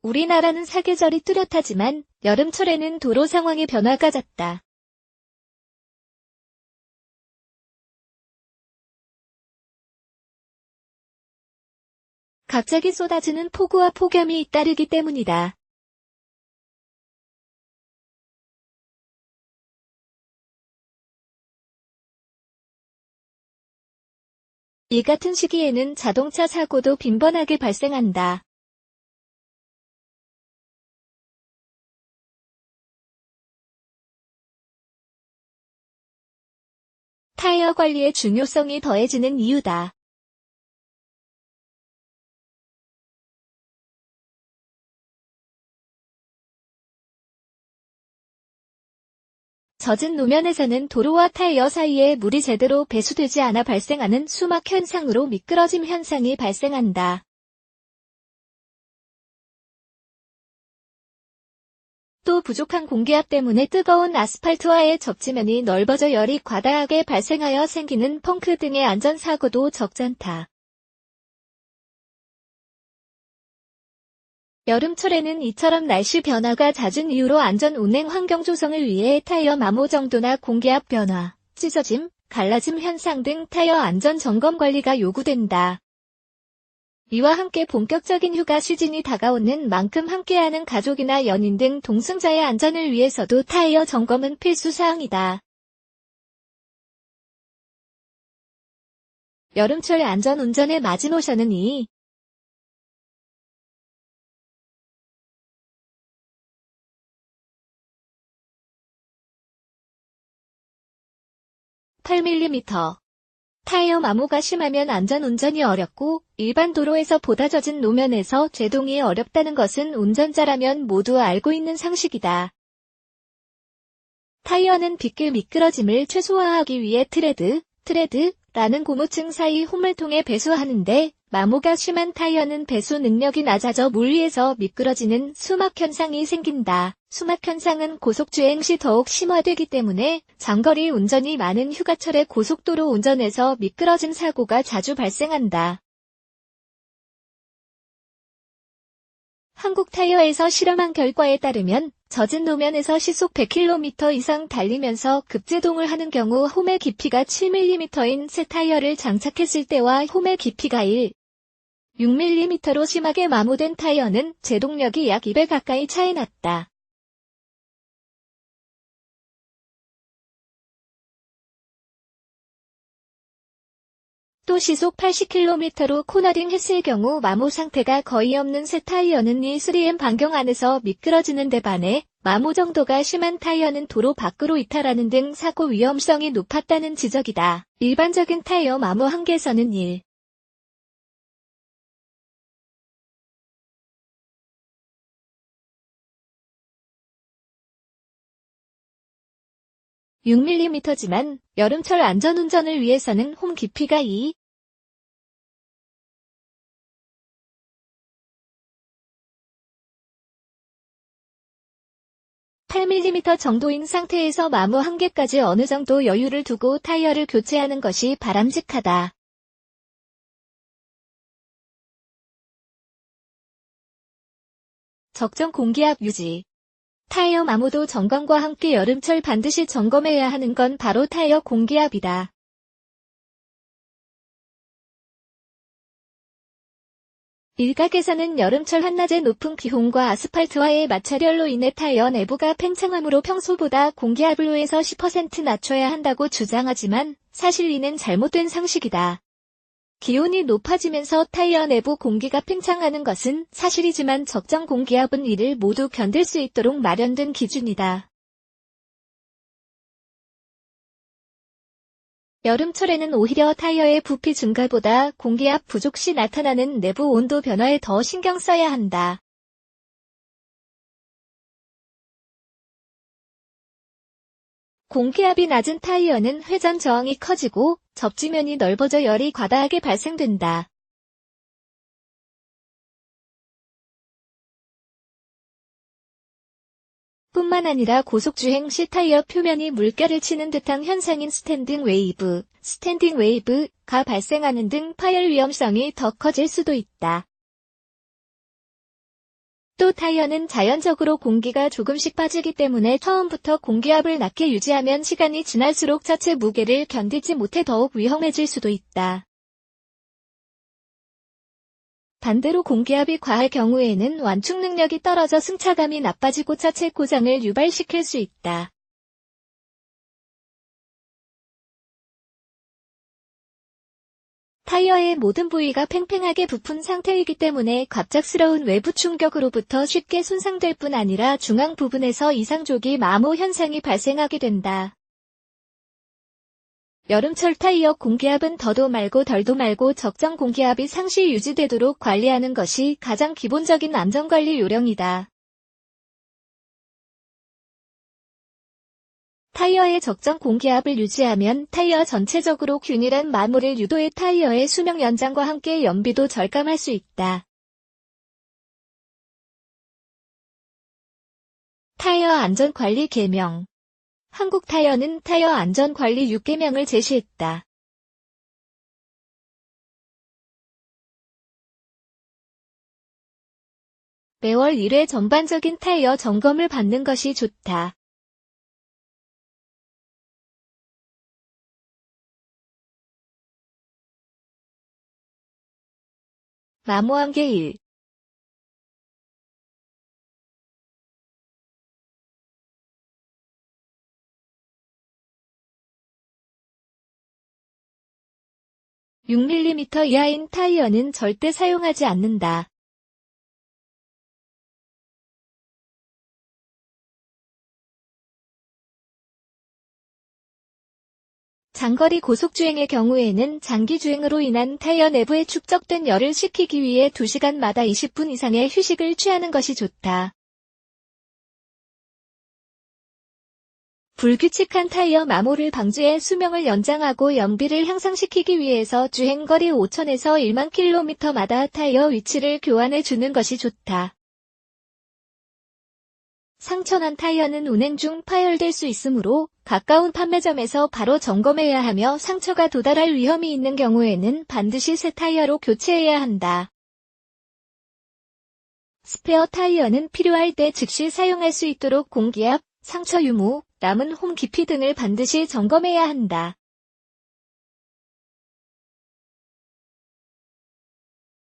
우리나라는 사계절이 뚜렷하지만 여름철에는 도로 상황의 변화가 잦다. 갑자기 쏟아지는 폭우와 폭염이 잇따르기 때문이다. 이 같은 시기에는 자동차 사고도 빈번하게 발생한다. 타이어 관리의 중요성이 더해지는 이유다. 젖은路面에서는 도로와 타이어 사이에 물이 제대로 배수되지 않아 발생하는 수막 현상으로 미끄러짐 현상이 발생한다. 또 부족한 공기압 때문에 뜨거운 아스팔트와의 접지면이 넓어져 열이 과다하게 발생하여 생기는 펑크 등의 안전사고도 적잖다. 여름철에는 이처럼 날씨 변화가 잦은 이유로 안전 운행 환경 조성을 위해 타이어 마모 정도나 공기압 변화, 찢어짐, 갈라짐 현상 등 타이어 안전 점검 관리가 요구된다. 이와 함께 본격적인 휴가 시즌이 다가오는 만큼 함께하는 가족이나 연인 등 동승자의 안전을 위해서도 타이어 점검은 필수 사항이다. 여름철 안전 운전의 마지노선은 8mm. 타이어 마모가 심하면 안전운전이 어렵고 일반 도로에서 보다 젖은路面에서 제동이 어렵다는 것은 운전자라면 모두 알고 있는 상식이다. 타이어는 빗길 미끄러짐을 최소화하기 위해 트레드라는 고무층 사이 홈을 통해 배수하는데 마모가 심한 타이어는 배수 능력이 낮아져 물 위에서 미끄러지는 수막 현상이 생긴다. 수막 현상은 고속주행 시 더욱 심화되기 때문에 장거리 운전이 많은 휴가철에 고속도로 운전에서 미끄러짐 사고가 자주 발생한다. 한국타이어에서 실험한 결과에 따르면 젖은路面에서 시속 100km 이상 달리면서 급제동을 하는 경우 홈의 깊이가 7mm인 새 타이어를 장착했을 때와 홈의 깊이가 6mm로 심하게 마모된 타이어는 제동력이 약 2배 가까이 차이 났다. 또 시속 80km로 코너링 했을 경우 마모 상태가 거의 없는 새 타이어는 3M 반경 안에서 미끄러지는 데 반해 마모 정도가 심한 타이어는 도로 밖으로 이탈하는 등 사고 위험성이 높았다는 지적이다. 일반적인 타이어 마모 한계선은 6mm지만 여름철 안전운전을 위해서는 홈 깊이가 8mm 정도인 상태에서 마모 한계까지 어느 정도 여유를 두고 타이어를 교체하는 것이 바람직하다. 적정 공기압 유지. 타이어 마모도 점검과 함께 여름철 반드시 점검해야 하는 건 바로 타이어 공기압이다. 일각에서는 여름철 한낮의 높은 기온과 아스팔트와의 마찰열로 인해 타이어 내부가 팽창함으로 평소보다 공기압을 5에서 10% 낮춰야 한다고 주장하지만 사실 이는 잘못된 상식이다. 기온이 높아지면서 타이어 내부 공기가 팽창하는 것은 사실이지만 적정 공기압은 이를 모두 견딜 수 있도록 마련된 기준이다. 여름철에는 오히려 타이어의 부피 증가보다 공기압 부족 시 나타나는 내부 온도 변화에 더 신경 써야 한다. 공기압이 낮은 타이어는 회전 저항이 커지고 접지면이 넓어져 열이 과다하게 발생된다. 뿐만 아니라 고속주행 시 타이어 표면이 물결을 치는 듯한 현상인 스탠딩 웨이브가 발생하는 등 파열 위험성이 더 커질 수도 있다. 또 타이어는 자연적으로 공기가 조금씩 빠지기 때문에 처음부터 공기압을 낮게 유지하면 시간이 지날수록 차체 무게를 견디지 못해 더욱 위험해질 수도 있다. 반대로 공기압이 과할 경우에는 완충 능력이 떨어져 승차감이 나빠지고 차체 고장을 유발시킬 수 있다. 타이어의 모든 부위가 팽팽하게 부푼 상태이기 때문에 갑작스러운 외부 충격으로부터 쉽게 손상될 뿐 아니라 중앙 부분에서 이상조기 마모 현상이 발생하게 된다. 여름철 타이어 공기압은 더도 말고 덜도 말고 적정 공기압이 상시 유지되도록 관리하는 것이 가장 기본적인 안전관리 요령이다. 타이어의 적정 공기압을 유지하면 타이어 전체적으로 균일한 마모를 유도해 타이어의 수명 연장과 함께 연비도 절감할 수 있다. 타이어 안전관리 계명. 한국 타이어는 타이어 안전관리 6계명을 제시했다. 매월 1회 전반적인 타이어 점검을 받는 것이 좋다. 마모한계 1. (6mm) 이하인 타이어는 절대 사용하지 않는다. 장거리 고속주행의 경우에는 장기주행으로 인한 타이어 내부에 축적된 열을 식히기 위해 2시간마다 20분 이상의 휴식을 취하는 것이 좋다. 불규칙한 타이어 마모를 방지해 수명을 연장하고 연비를 향상시키기 위해서 주행거리 5,000에서 1만 km마다 타이어 위치를 교환해 주는 것이 좋다. 상처난 타이어는 운행 중 파열될 수 있으므로 가까운 판매점에서 바로 점검해야 하며 상처가 도달할 위험이 있는 경우에는 반드시 새 타이어로 교체해야 한다. 스페어 타이어는 필요할 때 즉시 사용할 수 있도록 공기압, 상처 유무, 남은 홈 깊이 등을 반드시 점검해야 한다.